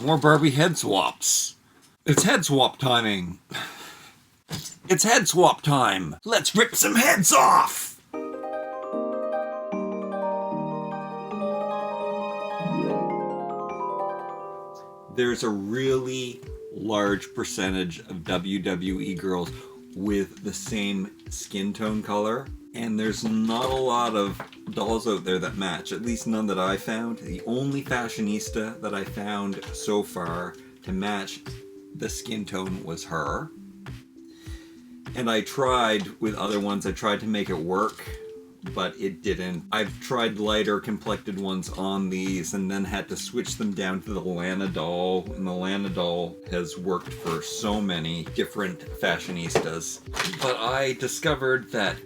more Barbie head swaps. It's head swap timing. It's head swap time. Let's rip some heads off. There's a really large percentage of WWE girls with the same skin tone color, and there's not a lot of dolls out there that match, at least none that I found. The only fashionista that I found so far to match the skin tone was her. And I tried with other ones, I tried to make it work, but it didn't. I've tried lighter complected ones on these and then had to switch them down to the Lana doll, and the Lana doll has worked for so many different fashionistas. But I discovered that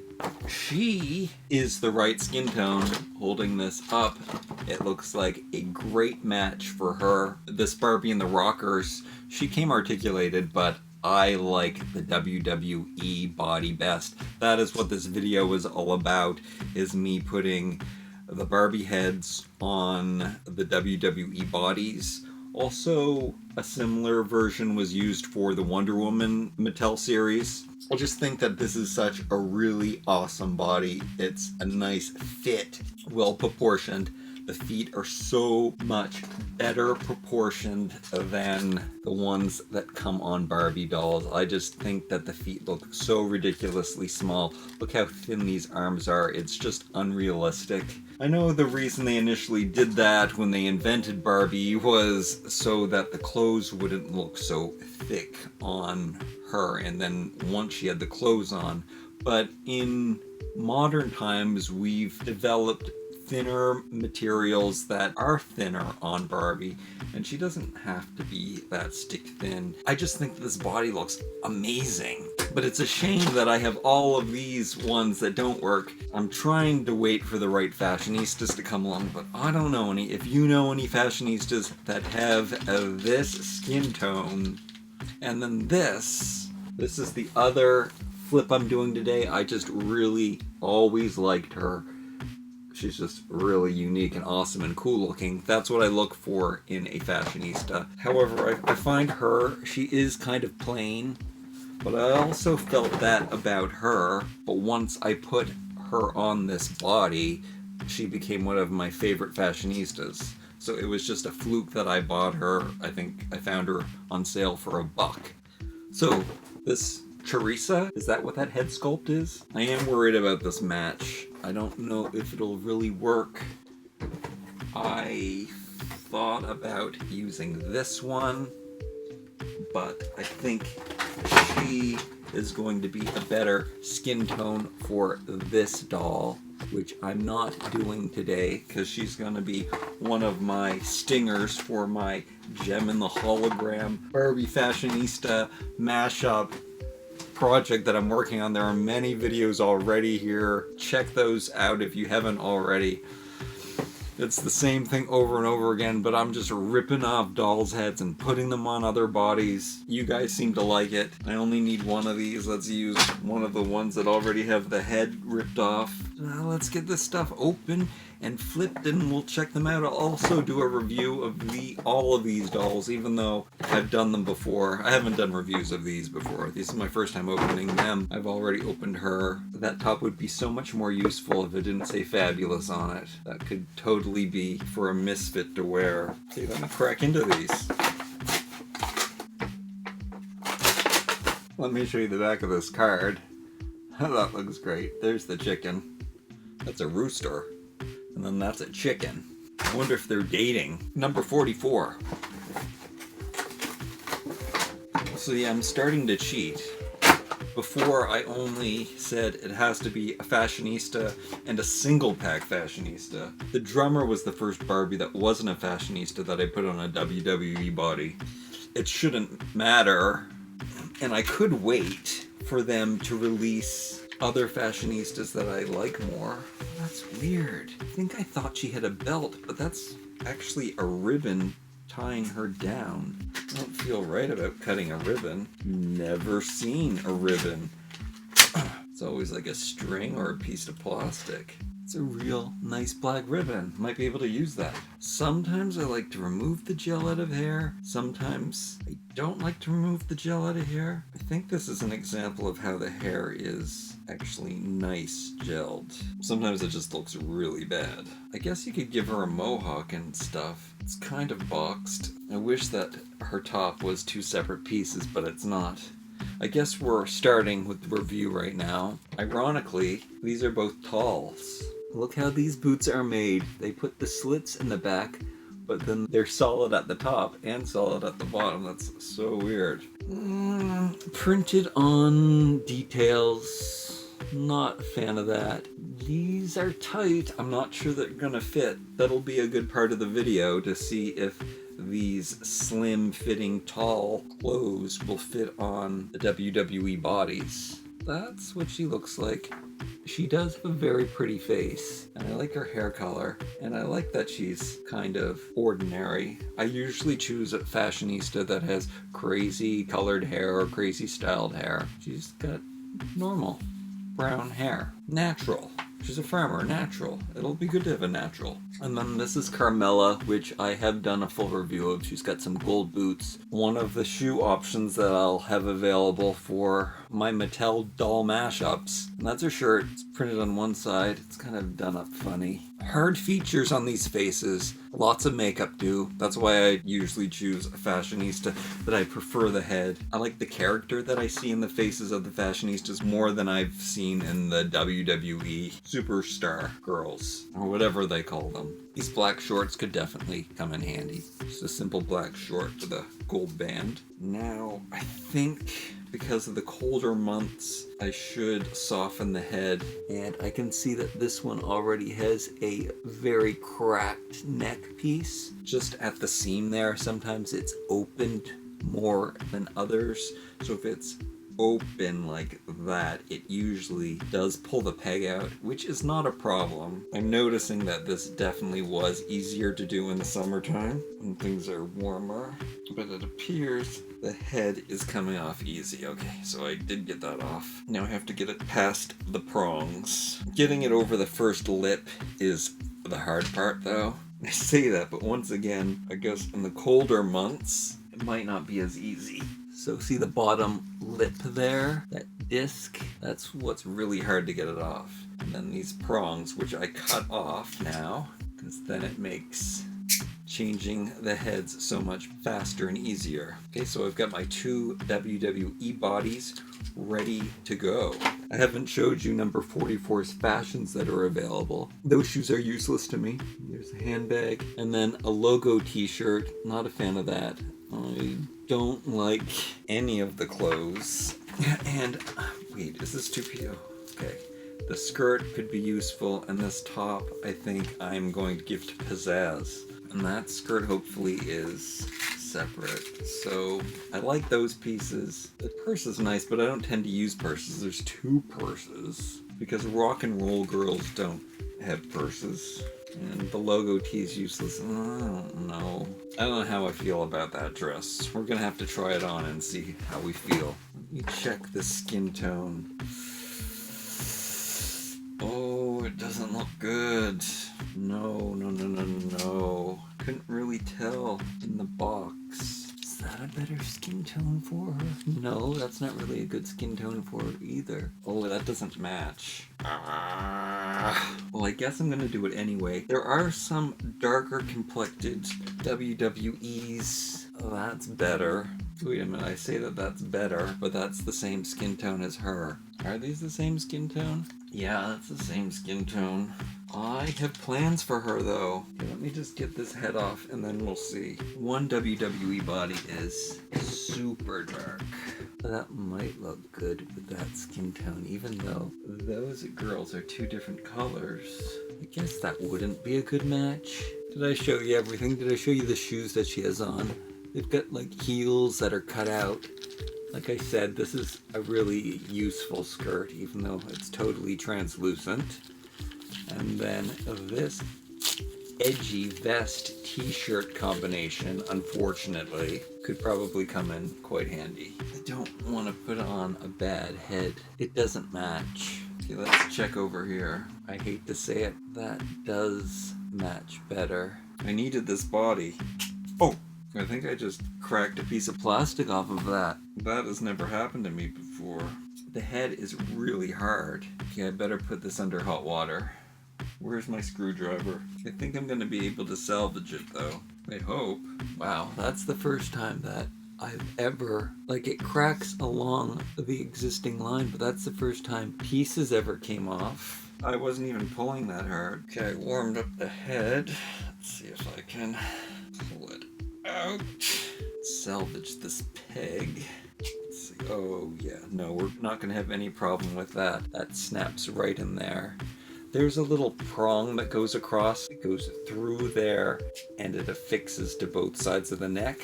she is the right skin tone. Holding this up, it looks like a great match for her. This Barbie in the rockers, she came articulated, but I like the WWE body best. That is what this video is all about, is me putting the Barbie heads on the WWE bodies. Also, a similar version was used for the Wonder Woman Mattel series. I just think that this is such a really awesome body. It's a nice fit, well proportioned. The feet are so much better proportioned than the ones that come on Barbie dolls. I just think that the feet look so ridiculously small. Look how thin these arms are. It's just unrealistic. I know the reason they initially did that when they invented Barbie was so that the clothes wouldn't look so thick on her, and then once she had the clothes on. But in modern times, we've developed thinner materials that are thinner on Barbie, and she doesn't have to be that stick thin. I just think this body looks amazing, but it's a shame that I have all of these ones that don't work. I'm trying to wait for the right fashionistas to come along, but I don't know any. If you know any fashionistas that have this skin tone, and then this is the other flip I'm doing today. I just really always liked her. She's just really unique and awesome and cool looking. That's what I look for in a fashionista. However, I find her, she is kind of plain, but I also felt that about her. But once I put her on this body, she became one of my favorite fashionistas. So it was just a fluke that I bought her. I think I found her on sale for $1. So this Teresa, is that what that head sculpt is? I am worried about this match. I don't know if it'll really work. I thought about using this one, but I think she is going to be a better skin tone for this doll, which I'm not doing today because she's going to be one of my stingers for my Gem in the Hologram Barbie Fashionista mashup project that I'm working on. There are many videos already here. Check those out if you haven't already. It's the same thing over and over again, but I'm just ripping off dolls' heads and putting them on other bodies. You guys seem to like it. I only need one of these. Let's use one of the ones that already have the head ripped off. Now let's get this stuff open and flipped, and we'll check them out. I'll also do a review of all of these dolls, even though I've done them before. I haven't done reviews of these before. This is my first time opening them. I've already opened her. That top would be so much more useful if it didn't say fabulous on it. That could totally be for a misfit to wear. Okay, let me crack into these. Let me show you the back of this card. That looks great. There's the chicken. That's a rooster. And then that's a chicken. I wonder if they're dating. Number 44. So yeah, I'm starting to cheat. Before, I only said it has to be a fashionista and a single pack fashionista. The drummer was the first Barbie that wasn't a fashionista that I put on a WWE body. It shouldn't matter, and I could wait for them to release other fashionistas that I like more. That's weird. I think I thought she had a belt, but that's actually a ribbon tying her down. I don't feel right about cutting a ribbon. Never seen a ribbon. It's always like a string or a piece of plastic. It's a real nice black ribbon. Might be able to use that. Sometimes I like to remove the gel out of hair. Sometimes I don't like to remove the gel out of hair. I think this is an example of how the hair is actually nice gelled. Sometimes it just looks really bad. I guess you could give her a mohawk and stuff. It's kind of boxed. I wish that her top was two separate pieces, but it's not. I guess we're starting with the review right now. Ironically, these are both talls. Look how these boots are made. They put the slits in the back, but then they're solid at the top and solid at the bottom. That's so weird. Printed on details. Not a fan of that. These are tight. I'm not sure they're gonna fit. That'll be a good part of the video to see if these slim fitting tall clothes will fit on the WWE bodies. That's what she looks like. She does have a very pretty face, and I like her hair color, and I like that she's kind of ordinary. I usually choose a fashionista that has crazy colored hair or crazy styled hair. She's got normal brown hair. Natural. She's a farmer, natural. It'll be good to have a natural. And then this is Carmella, which I have done a full review of. She's got some gold boots. One of the shoe options that I'll have available for my Mattel doll mashups. And that's her shirt. It's printed on one side. It's kind of done up funny. Hard features on these faces. Lots of makeup too. That's why I usually choose a fashionista that I prefer the head. I like the character that I see in the faces of the fashionistas more than I've seen in the WWE superstar girls, or whatever they call them. These black shorts could definitely come in handy. Just a simple black short with a gold band. Now, I think because of the colder months, I should soften the head, and I can see that this one already has a very cracked neck piece just at the seam there. Sometimes it's opened more than others, so if it's open like that, it usually does pull the peg out, which is not a problem. I'm noticing that this definitely was easier to do in the summertime when things are warmer, but it appears the head is coming off easy. Okay, so I did get that off. Now I have to get it past the prongs. Getting it over the first lip is the hard part though. I say that, but once again, I guess in the colder months, it might not be as easy. So see the bottom lip there? That disc? That's what's really hard to get it off. And then these prongs, which I cut off now, because then it makes changing the heads so much faster and easier. Okay, so I've got my two WWE bodies ready to go. I haven't showed you number 44's fashions that are available. Those shoes are useless to me. There's a handbag and then a logo t-shirt. Not a fan of that. I don't like any of the clothes. And wait, is this 2PO? Okay. The skirt could be useful, and this top I think I'm going to give to Pizzazz. And that skirt hopefully is separate. So I like those pieces. The purse is nice, but I don't tend to use purses. There's two purses because rock and roll girls don't have purses. And the logo tee is useless. I don't know. I don't know how I feel about that dress. We're gonna have to try it on and see how we feel. Let me check the skin tone. Oh, it doesn't look good. No. Couldn't really tell in the box. Is that a better skin tone for her? No, that's not really a good skin tone for her either. Oh, that doesn't match. Well, I guess I'm gonna do it anyway. There are some darker complected WWEs. Oh, that's better. Wait a minute, I say that that's better, but that's the same skin tone as her. Are these the same skin tone? Yeah, that's the same skin tone. I have plans for her though. Okay, let me just get this head off and then we'll see. One WWE body is super dark. That might look good with that skin tone, even though those girls are two different colors. I guess that wouldn't be a good match. Did I show you everything? Did I show you the shoes that she has on? They've got like heels that are cut out. Like I said, this is a really useful skirt, even though it's totally translucent. And then this edgy vest t-shirt combination, unfortunately, could probably come in quite handy. I don't want to put on a bad head. It doesn't match. Okay, let's check over here. I hate to say it, that does match better. I needed this body. Oh, I think I just cracked a piece of plastic off of that. That has never happened to me before. The head is really hard. Okay, I better put this under hot water. Where's my screwdriver? I think I'm gonna be able to salvage it though. I hope. Wow, that's the first time that I've ever, like, it cracks along the existing line, but that's the first time pieces ever came off. I wasn't even pulling that hard. Okay, I warmed up the head. Let's see if I can pull it out. Salvage this peg. Let's see. Oh yeah, no, we're not gonna have any problem with that. That snaps right in there. There's a little prong that goes across. It goes through there and it affixes to both sides of the neck,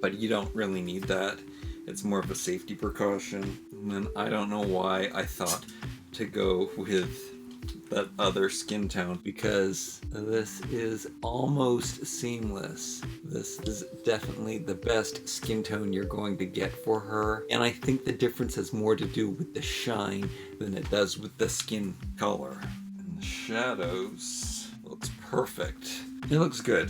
but you don't really need that. It's more of a safety precaution. And then I don't know why I thought to go with that other skin tone, because this is almost seamless. This is definitely the best skin tone you're going to get for her, and I think the difference has more to do with the shine than it does with the skin color. And the shadows looks perfect. It looks good.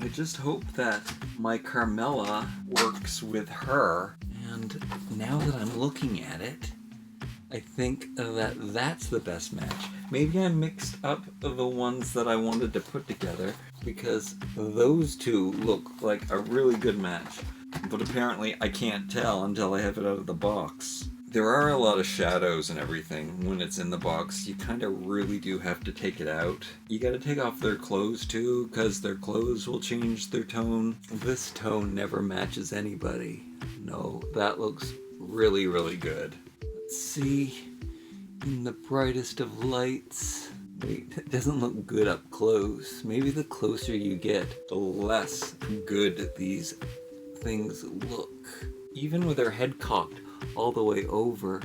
I just hope that my Carmella works with her, and now that I'm looking at it, I think that that's the best match. Maybe I mixed up the ones that I wanted to put together, because those two look like a really good match. But apparently I can't tell until I have it out of the box. There are a lot of shadows and everything when it's in the box. You kind of really do have to take it out. You gotta take off their clothes too, because their clothes will change their tone. This tone never matches anybody. No, that looks really, really good. Let's see, in the brightest of lights. Wait, it doesn't look good up close. Maybe the closer you get, the less good these things look. Even with her head cocked all the way over,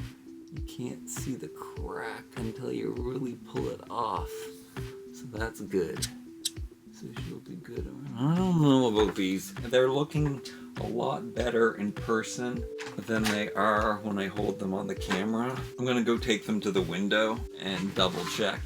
you can't see the crack until you really pull it off. So that's good. So she'll be good. I don't know about these. They're looking a lot better in person than they are when I hold them on the camera. I'm gonna go take them to the window and double check.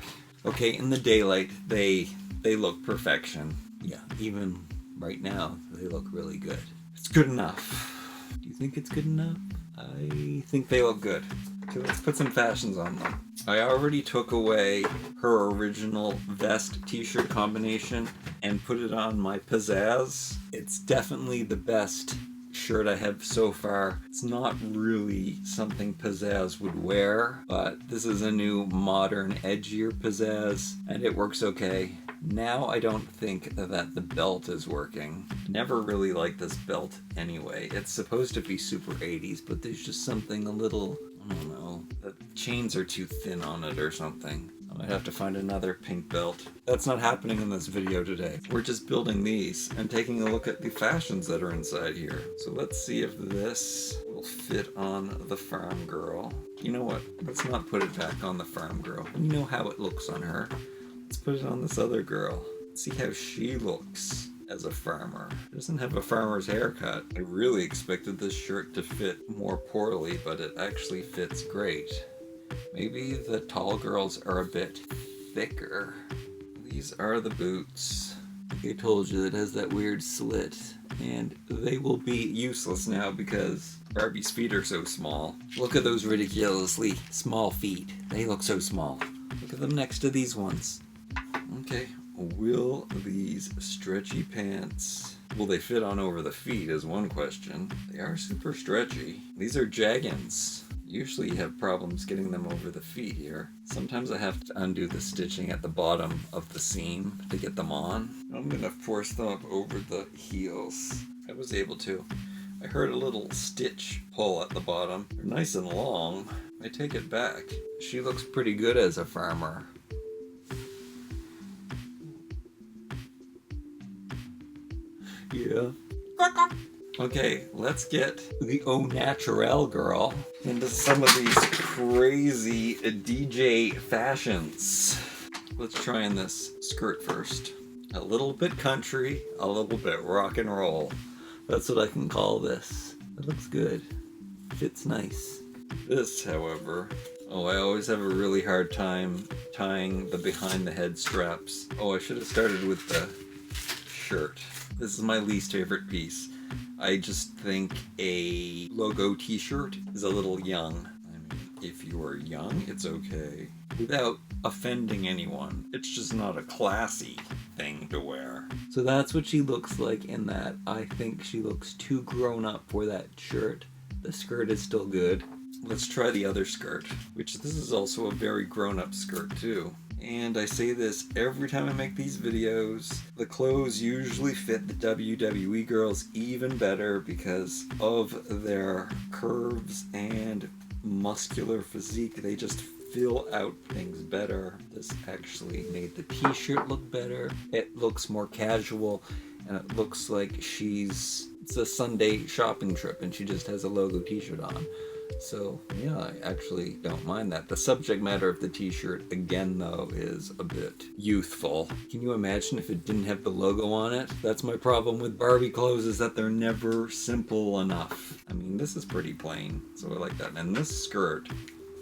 Okay, in the daylight, they look perfection. Yeah, even right now, they look really good. It's good enough. Do you think it's good enough? I think they look good. Okay, let's put some fashions on them. I already took away her original vest t-shirt combination and put it on my Pizzazz. It's definitely the best shirt I have so far. It's not really something Pizzazz would wear, but this is a new modern edgier Pizzazz and it works okay. Now I don't think that the belt is working. Never really liked this belt anyway. It's supposed to be super 80s, but there's just something a little, I don't know, the chains are too thin on it or something. I might have to find another pink belt. That's not happening in this video today. We're just building these and taking a look at the fashions that are inside here. So let's see if this will fit on the farm girl. You know what? Let's not put it back on the farm girl. You know how it looks on her. Let's put it on this other girl. See how she looks as a farmer. Doesn't have a farmer's haircut. I really expected this shirt to fit more poorly, but it actually fits great. Maybe the tall girls are a bit thicker. These are the boots. I told you it has that weird slit, and they will be useless now because Barbie's feet are so small. Look at those ridiculously small feet. They look so small. Look at them next to these ones. Okay, will these stretchy pants, will they fit on over the feet is one question. They are super stretchy. These are jeggings. Usually you have problems getting them over the feet here. Sometimes I have to undo the stitching at the bottom of the seam to get them on. I'm gonna force them up over the heels. I was able to. I heard a little stitch pull at the bottom. They're nice and long. I take it back. She looks pretty good as a farmer. Yeah. Okay, let's get the au naturel girl into some of these crazy DJ fashions. Let's try on this skirt first. A little bit country, a little bit rock and roll. That's what I can call this. It looks good. Fits nice. This, however, Oh, I always have a really hard time tying the behind the head straps. Oh, I should have started with the shirt. This is my least favorite piece. I just think a logo t-shirt is a little young. I mean, if you are young, it's okay. Without offending anyone. It's just not a classy thing to wear. So that's what she looks like in that. I think she looks too grown up for that shirt. The skirt is still good. Let's try the other skirt, which this is also a very grown-up skirt too. And I say this every time I make these videos, the clothes usually fit the WWE girls even better because of their curves and muscular physique. They just fill out things better. This actually made the t-shirt look better. It looks more casual, and it looks like it's a Sunday shopping trip and she just has a logo t-shirt on. So yeah, I actually don't mind that. The subject matter of the t-shirt, again though, is a bit youthful. Can you imagine if it didn't have the logo on it? That's my problem with Barbie clothes, is that they're never simple enough. I mean, this is pretty plain, so I like that. And this skirt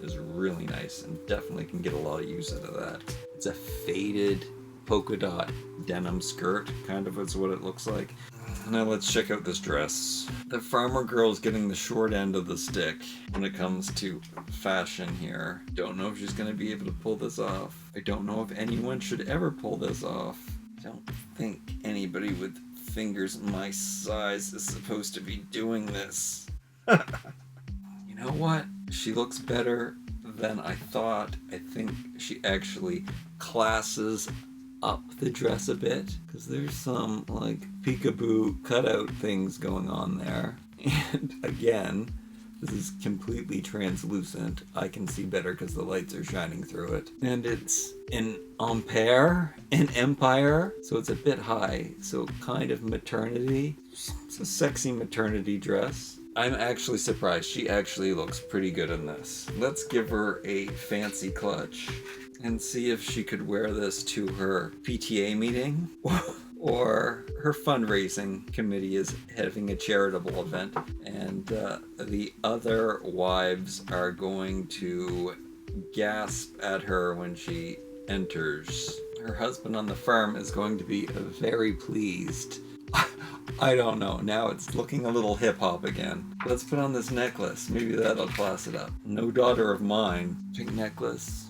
is really nice and definitely can get a lot of use out of that. It's a faded polka dot denim skirt, kind of is what it looks like. Now let's check out this dress. The farmer girl's getting the short end of the stick when it comes to fashion here. Don't know if she's gonna be able to pull this off. I don't know if anyone should ever pull this off. I don't think anybody with fingers my size is supposed to be doing this. You know what? She looks better than I thought. I think she actually classes up the dress a bit, because there's some like peekaboo cutout things going on there. And again, this is completely translucent. I can see better because the lights are shining through it. And it's an empire, so it's a bit high, so kind of maternity. It's a sexy maternity dress. I'm actually surprised. She actually looks pretty good in this. Let's give her a fancy clutch and see if she could wear this to her PTA meeting or her fundraising committee is having a charitable event, and the other wives are going to gasp at her when she enters. Her husband on the farm is going to be very pleased. I don't know, now it's looking a little hip-hop again. Let's put on this necklace, maybe that'll class it up. No daughter of mine. Pink necklace.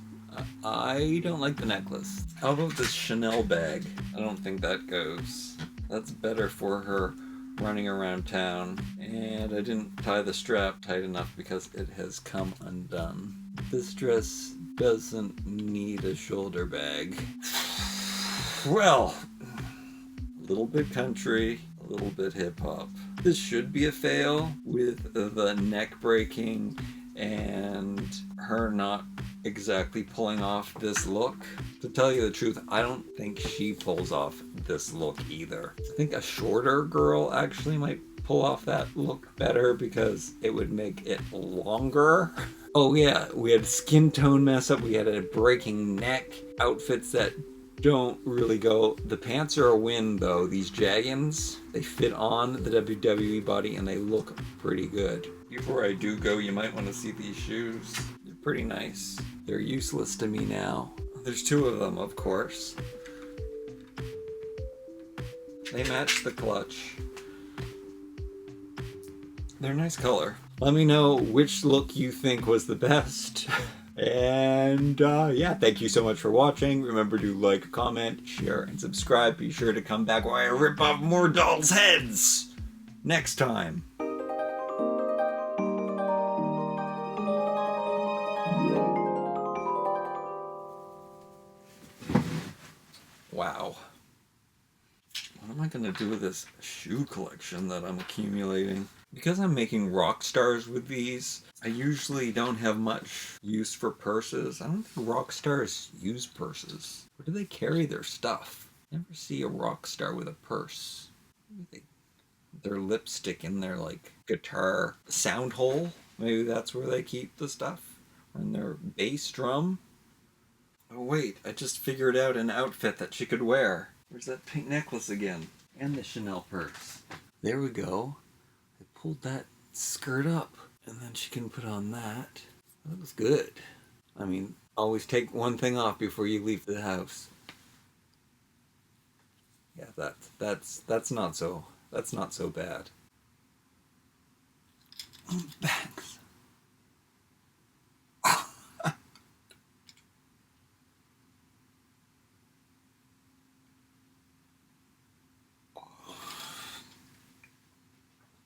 I don't like the necklace. How about this Chanel bag? I don't think that goes. That's better for her running around town. And I didn't tie the strap tight enough because it has come undone. This dress doesn't need a shoulder bag. Well, a little bit country, a little bit hip-hop. This should be a fail with the neck breaking and her not exactly pulling off this look. To tell you the truth, I don't think she pulls off this look either. I think a shorter girl actually might pull off that look better because it would make it longer. Oh yeah, we had a skin tone mess up, we had a breaking neck, outfits that don't really go. The pants are a win though. These jaggins, they fit on the WWE body and they look pretty good. Before I do go, you might want to see these shoes. They're pretty nice. They're useless to me now. There's two of them, of course. They match the clutch. They're a nice color. Let me know which look you think was the best. And yeah, thank you so much for watching. Remember to like, comment, share, and subscribe. Be sure to come back while I rip off more dolls' heads next time. Wow. What am I gonna do with this shoe collection that I'm accumulating? Because I'm making rock stars with these, I usually don't have much use for purses. I don't think rock stars use purses. Where do they carry their stuff? I never see a rock star with a purse. Their lipstick in their like guitar sound hole. Maybe that's where they keep the stuff. Or in their bass drum. Oh wait, I just figured out an outfit that she could wear. Where's that pink necklace again? And the Chanel purse. There we go. I pulled that skirt up. And then she can put on that. That looks good. I mean, always take one thing off before you leave the house. Yeah, that's not so bad. Bags.